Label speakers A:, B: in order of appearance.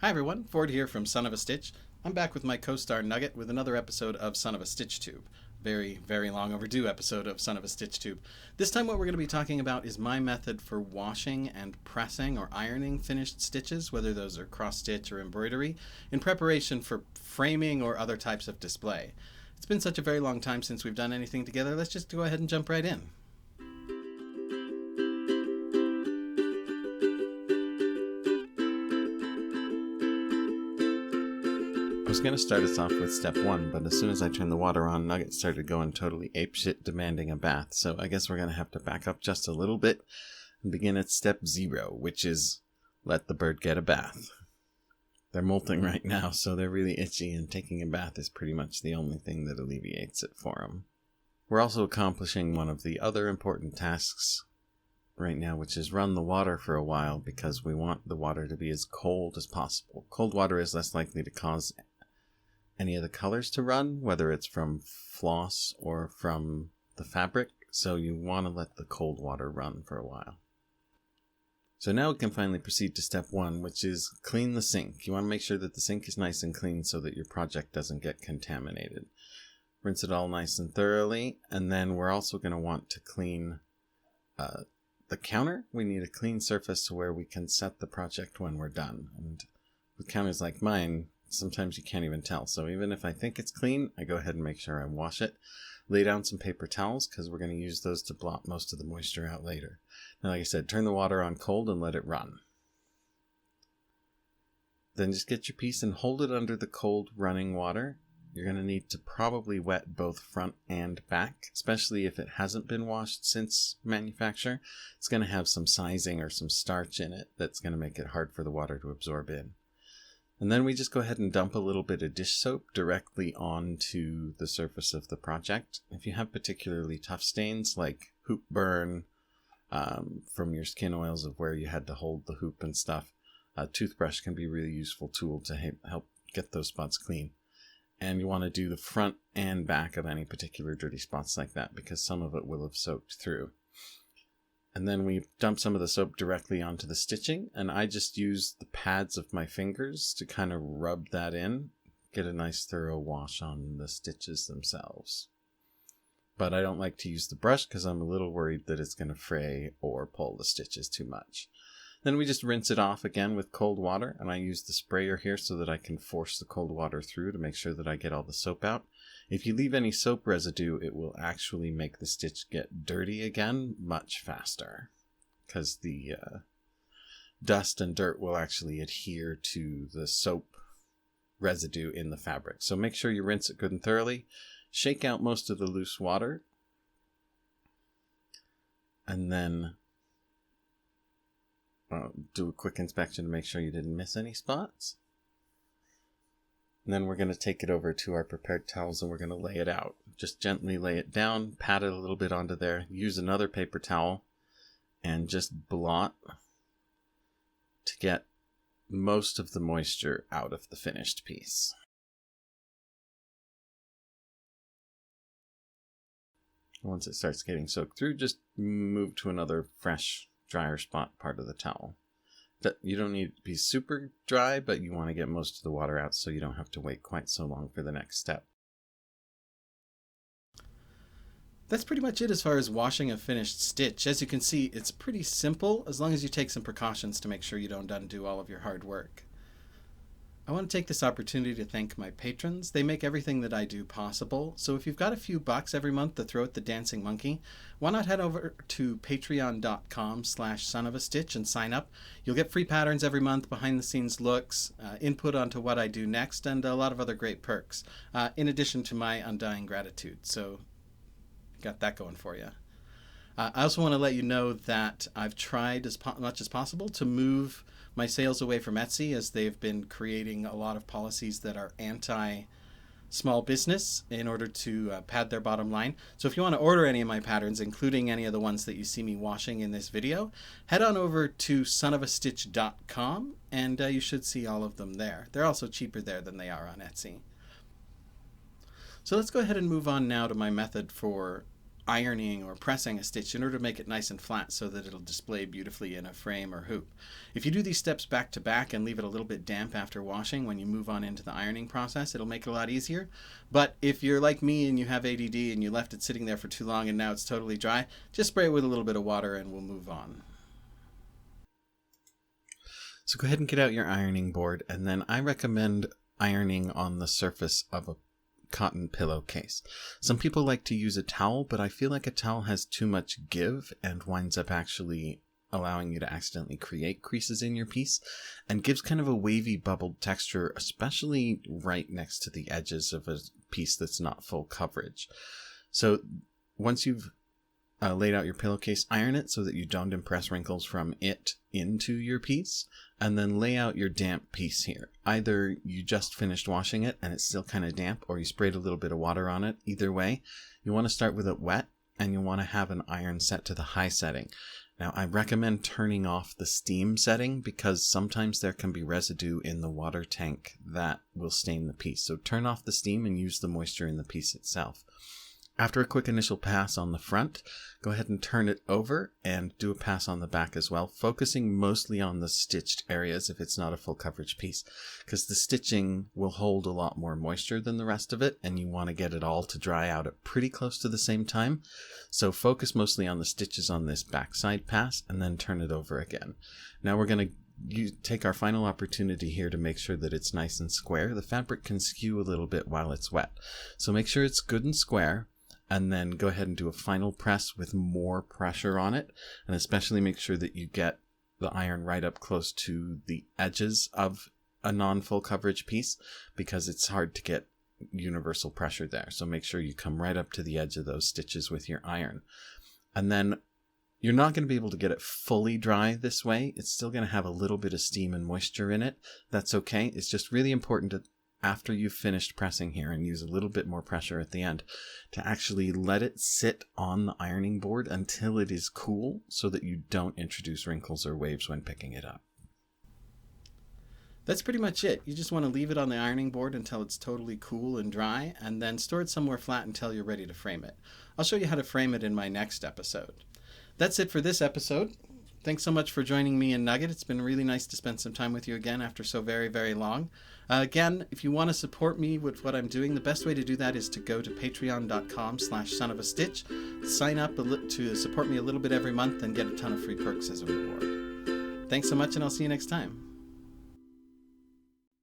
A: Hi everyone, Ford here from Son of a Stitch. I'm back with my co-star Nugget with another episode of Son of a Stitch Tube. Very, very long overdue episode of Son of a Stitch Tube. This time what we're going to be talking about is my method for washing and pressing or ironing finished stitches, whether those are cross stitch or embroidery, in preparation for framing or other types of display. It's been such a very long time since we've done anything together, let's just go ahead and jump right in. I was going to start us off with step 1, but as soon as I turned the water on, Nugget started going totally apeshit demanding a bath, so I guess we're going to have to back up just a little bit and begin at step 0, which is let the bird get a bath. They're molting right now, so they're really itchy, and taking a bath is pretty much the only thing that alleviates it for them. We're also accomplishing one of the other important tasks right now, which is run the water for a while because we want the water to be as cold as possible. Cold water is less likely to cause any of the colors to run, whether it's from floss or from the fabric, so you want to let the cold water run for a while. So now we can finally proceed to step 1, which is clean the sink. You want to make sure that the sink is nice and clean so that your project doesn't get contaminated. Rinse it all nice and thoroughly, and then we're also going to want to clean the counter. We need a clean surface where we can set the project when we're done. And with counters like mine, sometimes you can't even tell. So even if I think it's clean, I go ahead and make sure I wash it. Lay down some paper towels because we're going to use those to blot most of the moisture out later. Now, like I said, turn the water on cold and let it run. Then just get your piece and hold it under the cold running water. You're going to need to probably wet both front and back, especially if it hasn't been washed since manufacture. It's going to have some sizing or some starch in it that's going to make it hard for the water to absorb in. And then we just go ahead and dump a little bit of dish soap directly onto the surface of the project. If you have particularly tough stains like hoop burn from your skin oils of where you had to hold the hoop and stuff, a toothbrush can be a really useful tool to help get those spots clean. And you want to do the front and back of any particular dirty spots like that because some of it will have soaked through. And then we dump some of the soap directly onto the stitching, and I just use the pads of my fingers to kind of rub that in, get a nice thorough wash on the stitches themselves. But I don't like to use the brush because I'm a little worried that it's going to fray or pull the stitches too much. Then we just rinse it off again with cold water, and I use the sprayer here so that I can force the cold water through to make sure that I get all the soap out. If you leave any soap residue, it will actually make the stitch get dirty again much faster because the dust and dirt will actually adhere to the soap residue in the fabric. So make sure you rinse it good and thoroughly. Shake out most of the loose water, and then do a quick inspection to make sure you didn't miss any spots. And then we're going to take it over to our prepared towels and we're going to lay it out. Just gently lay it down, pat it a little bit onto there, use another paper towel, and just blot to get most of the moisture out of the finished piece. Once it starts getting soaked through, just move to another fresh, drier spot part of the towel. You don't need it to be super dry, but you want to get most of the water out so you don't have to wait quite so long for the next step. That's pretty much it as far as washing a finished stitch. As you can see, it's pretty simple as long as you take some precautions to make sure you don't undo all of your hard work. I want to take this opportunity to thank my patrons. They make everything that I do possible. So if you've got a few bucks every month to throw at the dancing monkey, why not head over to patreon.com/sonofastitch and sign up. You'll get free patterns every month, behind the scenes looks, input onto what I do next, and a lot of other great perks, in addition to my undying gratitude. So got that going for you. I also want to let you know that I've tried as much as possible to move my sales away from Etsy, as they've been creating a lot of policies that are anti-small business in order to pad their bottom line. So if you want to order any of my patterns, including any of the ones that you see me washing in this video, head on over to sonofastitch.com and you should see all of them there. They're also cheaper there than they are on Etsy. So let's go ahead and move on now to my method for ironing or pressing a stitch in order to make it nice and flat so that it'll display beautifully in a frame or hoop. If you do these steps back to back and leave it a little bit damp after washing, when you move on into the ironing process, it'll make it a lot easier. But if you're like me and you have ADD and you left it sitting there for too long and now it's totally dry, just spray it with a little bit of water and we'll move on. So go ahead and get out your ironing board, and then I recommend ironing on the surface of a cotton pillowcase. Some people like to use a towel, but I feel like a towel has too much give and winds up actually allowing you to accidentally create creases in your piece, and gives kind of a wavy bubbled texture, especially right next to the edges of a piece that's not full coverage. So once you've laid out your pillowcase, iron it so that you don't impress wrinkles from it into your piece, and then lay out your damp piece here. Either you just finished washing it and it's still kind of damp, or you sprayed a little bit of water on it. Either way, you want to start with it wet, and you want to have an iron set to the high setting. Now, I recommend turning off the steam setting because sometimes there can be residue in the water tank that will stain the piece. So turn off the steam and use the moisture in the piece itself. After a quick initial pass on the front, go ahead and turn it over and do a pass on the back as well, focusing mostly on the stitched areas if it's not a full coverage piece, because the stitching will hold a lot more moisture than the rest of it, and you want to get it all to dry out at pretty close to the same time. So focus mostly on the stitches on this backside pass and then turn it over again. Now we're going to take our final opportunity here to make sure that it's nice and square. The fabric can skew a little bit while it's wet, so make sure it's good and square. And then go ahead and do a final press with more pressure on it. And especially make sure that you get the iron right up close to the edges of a non-full coverage piece, because it's hard to get universal pressure there. So make sure you come right up to the edge of those stitches with your iron. And then you're not going to be able to get it fully dry this way. It's still going to have a little bit of steam and moisture in it. That's okay. It's just really important to, after you've finished pressing here, and use a little bit more pressure at the end, to actually let it sit on the ironing board until it is cool, so that you don't introduce wrinkles or waves when picking it up. That's pretty much it. You just want to leave it on the ironing board until it's totally cool and dry, and then store it somewhere flat until you're ready to frame it. I'll show you how to frame it in my next episode. That's it for this episode. Thanks so much for joining me and Nugget. It's been really nice to spend some time with you again after so very, very long. Again, if you want to support me with what I'm doing, the best way to do that is to go to patreon.com/sonofastitch, sign up to support me a little bit every month, and get a ton of free perks as a reward. Thanks so much, and I'll see you next time.